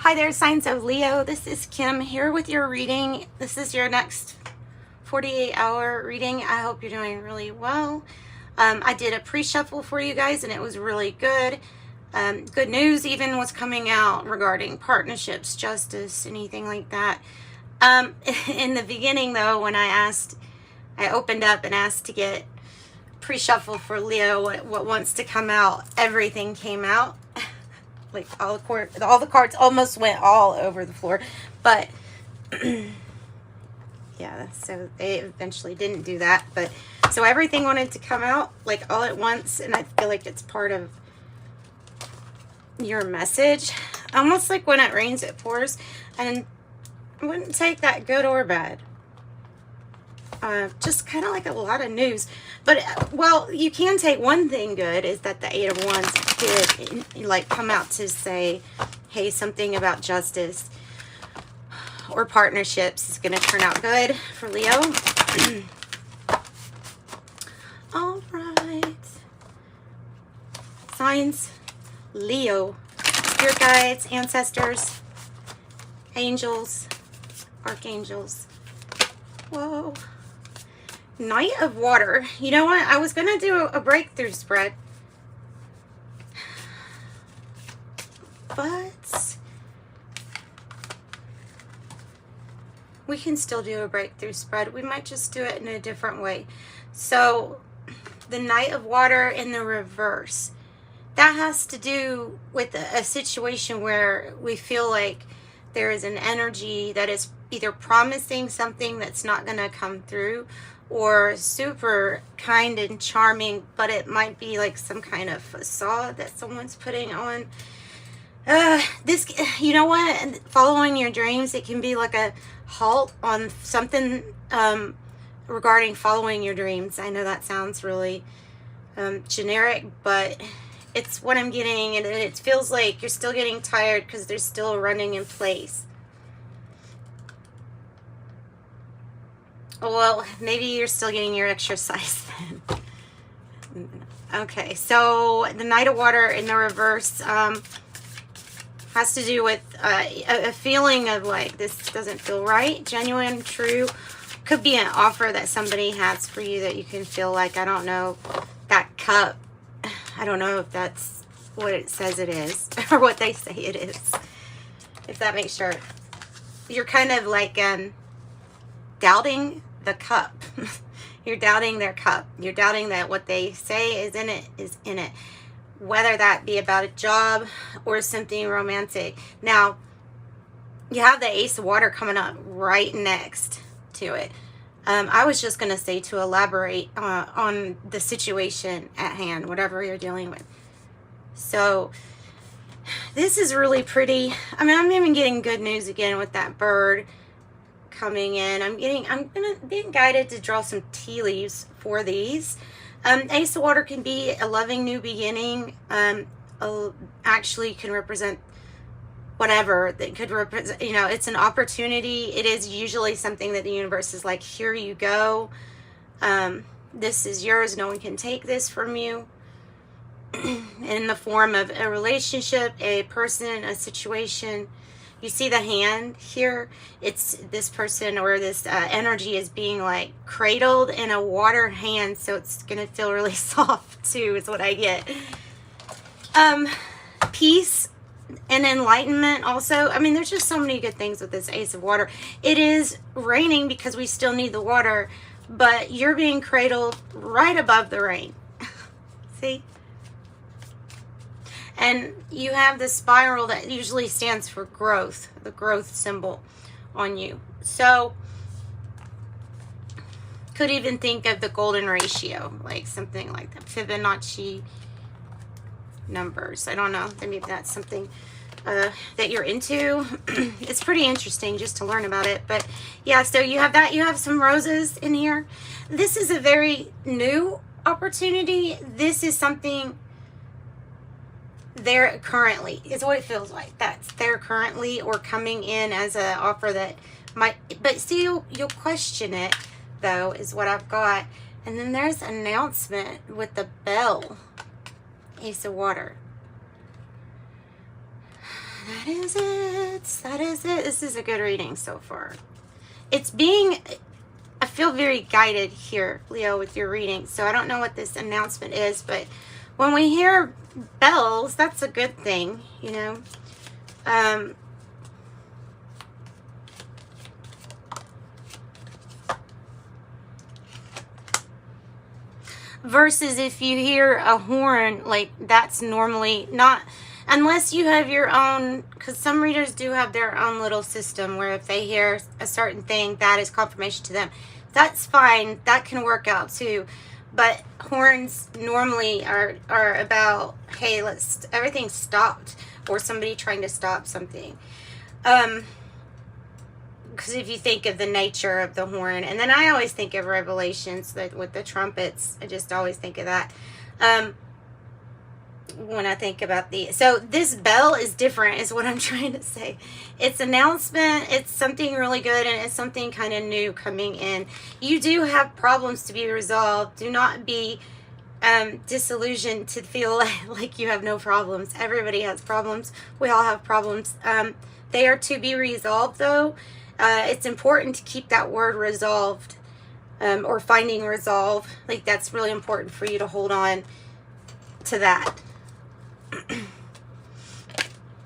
Hi there, signs of Leo. This is Kim here with your reading. This is your next 48-hour reading. I hope you're doing really well. I did a pre-shuffle for you guys and it was really good. Good news even was coming out regarding partnerships, justice, anything like that. In the beginning though, when I opened up and asked to get pre-shuffle for Leo, what wants to come out, everything came out. Like all the cards almost went all over the floor, but yeah, so they eventually didn't do that. But so everything wanted to come out like all at once, and I feel like it's part of your message, almost like when it rains it pours, and I wouldn't take that good or bad. Just kind of like a lot of news. But, well, you can take one thing good is that the Eight of Wands did, like, come out to say, hey, something about justice or partnerships is going to turn out good for Leo. All right. Signs, Leo, spirit guides, ancestors, angels, archangels. Whoa. Knight of Water. You know what? I was going to do a breakthrough spread. But we can still do a breakthrough spread. We might just do it in a different way. So the Knight of Water in the reverse. That has to do with a situation where we feel like there is an energy that is either promising something that's not going to come through, or super kind and charming, but it might be like some kind of facade that someone's putting on. This, you know what? Following your dreams, it can be like a halt on something regarding following your dreams. I know that sounds really generic, but it's what I'm getting, and it feels like you're still getting tired because they're still running in place. Well, maybe you're still getting your exercise then. Okay, so the Knight of Water in the reverse has to do with a feeling of like, this doesn't feel right, genuine, true. Could be an offer that somebody has for you that you can feel like, I don't know, that cup. I don't know if that's what it says it is or what they say it is. If that makes sure. You're kind of like doubting the cup. You're doubting their cup. You're doubting that what they say is in it. Whether that be about a job or something romantic. Now, you have the Ace of Water coming up right next to it. I was just going to say to elaborate on the situation at hand, whatever you're dealing with. So, this is really pretty. I mean, I'm even getting good news again with that bird coming in. I'm being guided to draw some tea leaves for these. Ace of Water can be a loving new beginning. Actually can represent whatever that could represent, you know, it's an opportunity. It is usually something that the universe is like, here you go. This is yours. No one can take this from you. In the form of a relationship, a person, a situation. You see the hand here? It's this person or this energy is being like cradled in a water hand, so it's going to feel really soft too, is what I get. Peace and enlightenment also. I mean, there's just so many good things with this Ace of Water. It is raining because we still need the water, but you're being cradled right above the rain. See? And you have the spiral that usually stands for growth, the growth symbol on you. So, could even think of the golden ratio, like something like the Fibonacci numbers. I don't know, maybe that's something that you're into. It's pretty interesting just to learn about it. But yeah, so you have that. You have some roses in here. This is a very new opportunity. This is something there currently is what it feels like. That's there currently or coming in as an offer that might, but still you'll question it though, is what I've got. And then there's an announcement with the bell. Ace of Water. That is it. that is it. This is a good reading so far. I feel very guided here, Leo, with your reading. So I don't know what this announcement is, but when we hear bells, that's a good thing, you know. Versus if you hear a horn, like that's normally not, unless you have your own, because some readers do have their own little system where if they hear a certain thing, that is confirmation to them. That's fine. That can work out too. But horns normally are about, hey, everything's stopped, or somebody trying to stop something. Because if you think of the nature of the horn, and then I always think of Revelations that with the trumpets, I just always think of that. When I think about so this bell is different, is what I'm trying to say. It's announcement, it's something really good, and it's something kind of new coming in. You do have problems to be resolved. Do not be disillusioned to feel like you have no problems. Everybody has problems. We all have problems. They are to be resolved, though. It's important to keep that word resolved, or finding resolve. Like, that's really important for you to hold on to that.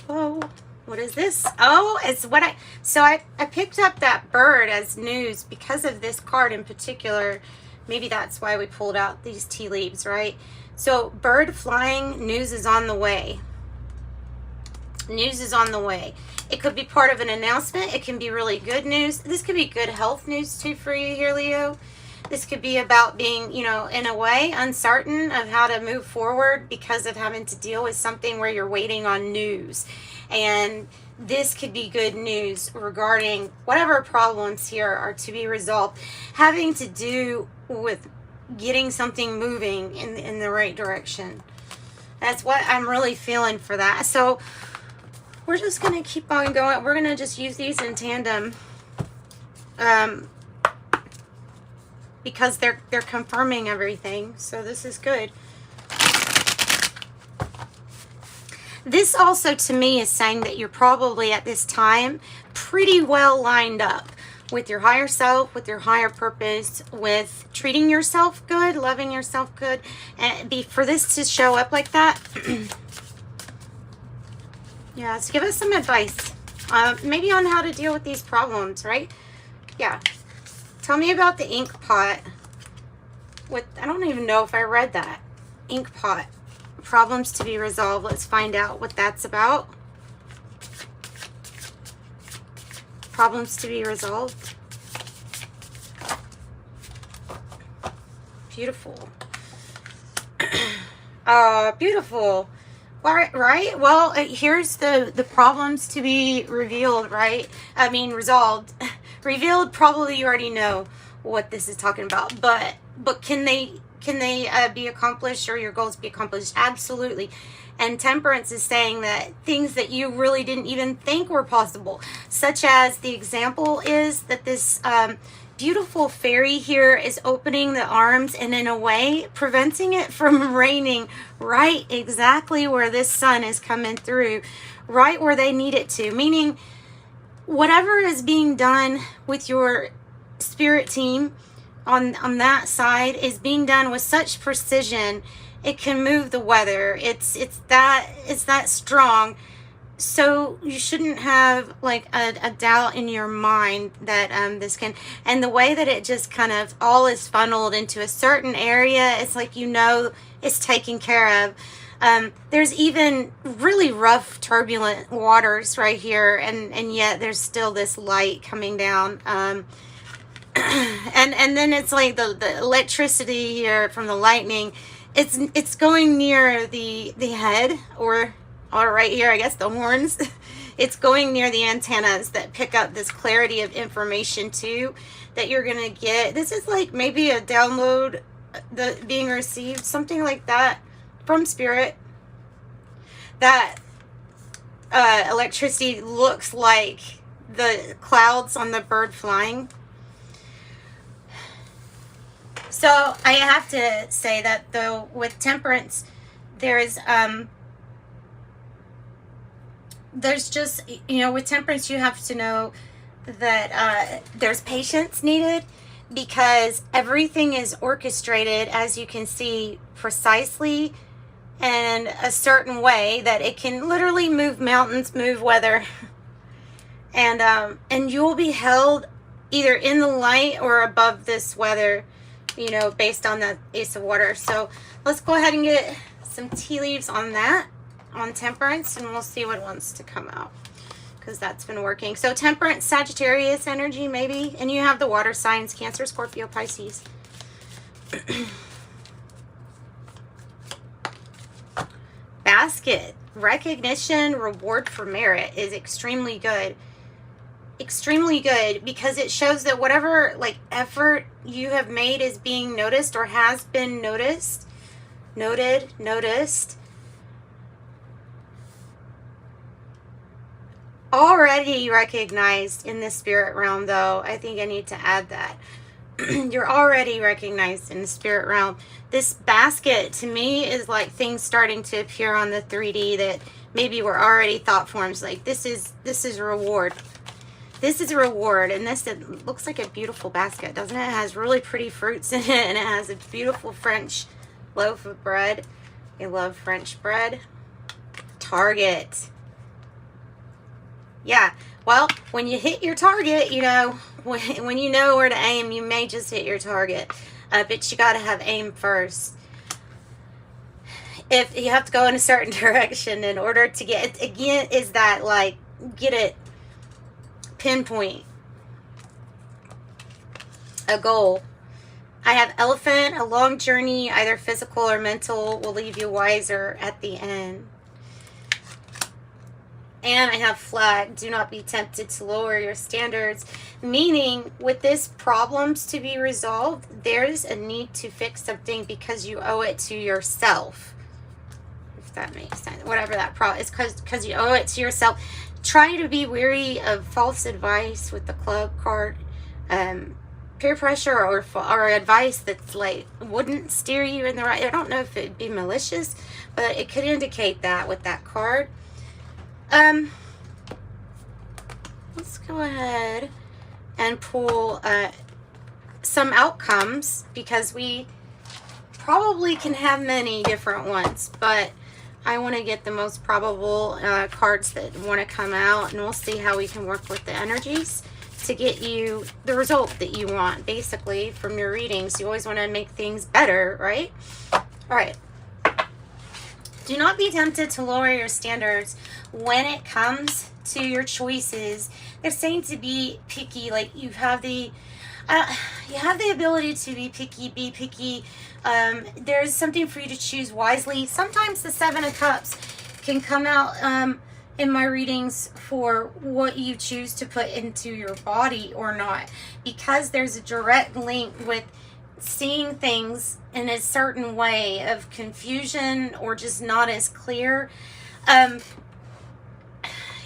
Whoa, what is this? Oh, it's what I picked up that bird as news because of this card in particular. Maybe that's why we pulled out these tea leaves, right? So bird flying, news is on the way. News is on the way. It could be part of an announcement. It can be really good news. This could be good health news too for you here, Leo. This could be about being, you know, in a way, uncertain of how to move forward because of having to deal with something where you're waiting on news. And this could be good news regarding whatever problems here are to be resolved, having to do with getting something moving in the right direction. That's what I'm really feeling for that. So we're just going to keep on going. We're going to just use these in tandem. Because they're confirming everything. So this is good. This also to me is saying that you're probably at this time pretty well lined up with your higher self, with your higher purpose, with treating yourself good, loving yourself good. And for this to show up like that, yeah, so give us some advice. Maybe on how to deal with these problems, right? Yeah. Tell me about the ink pot. I don't even know if I read that. Ink pot. Problems to be resolved. Let's find out what that's about. Problems to be resolved. Beautiful. Beautiful. Right? Well, here's the problems to be revealed, right? I mean, resolved. Revealed, probably you already know what this is talking about, but can they be accomplished, or your goals be accomplished? Absolutely. And Temperance is saying that things that you really didn't even think were possible, such as the example is that this beautiful fairy here is opening the arms and in a way preventing it from raining right exactly where this sun is coming through, right where they need it to, meaning whatever is being done with your spirit team on that side is being done with such precision it can move the weather. It's that strong. So you shouldn't have like a doubt in your mind that this can, and the way that it just kind of all is funneled into a certain area, it's like, you know, it's taken care of. There's even really rough, turbulent waters right here, and yet there's still this light coming down. And then it's like the electricity here from the lightning. It's going near the head, or right here, I guess the horns. It's going near the antennas that pick up this clarity of information too that you're gonna get. This is like maybe a download being received, something like that, from spirit. That electricity looks like the clouds on the bird flying. So I have to say that though with Temperance, there is there's just, you know, with temperance, you have to know that there's patience needed, because everything is orchestrated, as you can see, precisely in a certain way that it can literally move mountains, move weather, and you'll be held either in the light or above this weather, you know, based on the Ace of Water. So let's go ahead and get some tea leaves on that, on temperance, and we'll see what wants to come out, because that's been working. So temperance, Sagittarius energy maybe, and you have the water signs, Cancer, Scorpio, Pisces. Basket, recognition, reward for merit is extremely good. Extremely good, because it shows that whatever like effort you have made is being noticed, or has been noticed, noticed. Already recognized in the spirit realm, though. I think I need to add that. You're already recognized in the spirit realm. This basket to me is like things starting to appear on the 3D that maybe were already thought forms. Like this is a reward. This is a reward, and this, it looks like a beautiful basket, doesn't it? It has really pretty fruits in it, and it has a beautiful French loaf of bread. I love French bread. Target. Yeah, well, when you hit your target, you know, when you know where to aim, you may just hit your target. But you got to have aim first. If you have to go in a certain direction in order to get, again, is that like, get it, pinpoint a goal. I have elephant, a long journey, either physical or mental, will leave you wiser at the end. And I have flag, do not be tempted to lower your standards, meaning with this problems to be resolved, there's a need to fix something because you owe it to yourself. If that makes sense. Whatever that problem is, because you owe it to yourself. Try to be wary of false advice with the club card. Peer pressure or advice that's like wouldn't steer you in the right. I don't know if it'd be malicious, but it could indicate that with that card. Let's go ahead and pull some outcomes, because we probably can have many different ones, but I want to get the most probable cards that want to come out, and we'll see how we can work with the energies to get you the result that you want, basically, from your readings. You always want to make things better, right? All right. Do not be tempted to lower your standards when it comes to your choices. They're saying to be picky, like you have the ability to be picky. There's something for you to choose wisely. Sometimes the Seven of Cups can come out in my readings for what you choose to put into your body or not, because there's a direct link with seeing things in a certain way of confusion or just not as clear.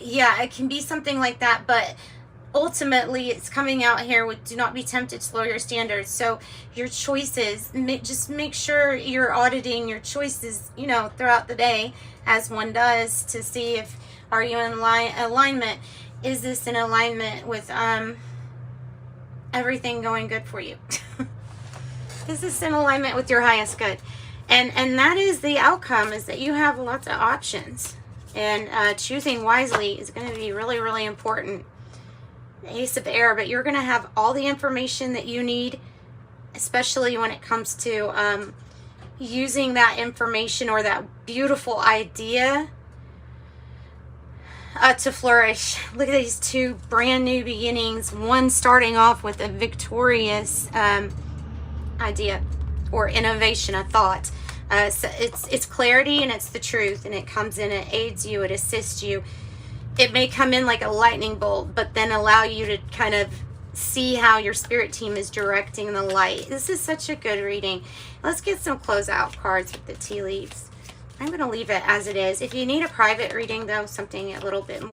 Yeah, it can be something like that, but ultimately it's coming out here with do not be tempted to lower your standards. So your choices, just make sure you're auditing your choices, you know, throughout the day, as one does, to see if are you in alignment. Is this in alignment with everything going good for you? Is this in alignment with your highest good? And that is the outcome, is that you have lots of options, and choosing wisely is going to be really, really important. Ace of Air, but you're going to have all the information that you need, especially when it comes to using that information or that beautiful idea to flourish. Look at these two brand new beginnings, one starting off with a victorious idea or innovation, a thought. So it's clarity, and it's the truth, and it comes in, it aids you, it assists you. It may come in like a lightning bolt, but then allow you to kind of see how your spirit team is directing the light. This is such a good reading. Let's get some closeout cards with the tea leaves. I'm going to leave it as it is. If you need a private reading, though, something a little bit more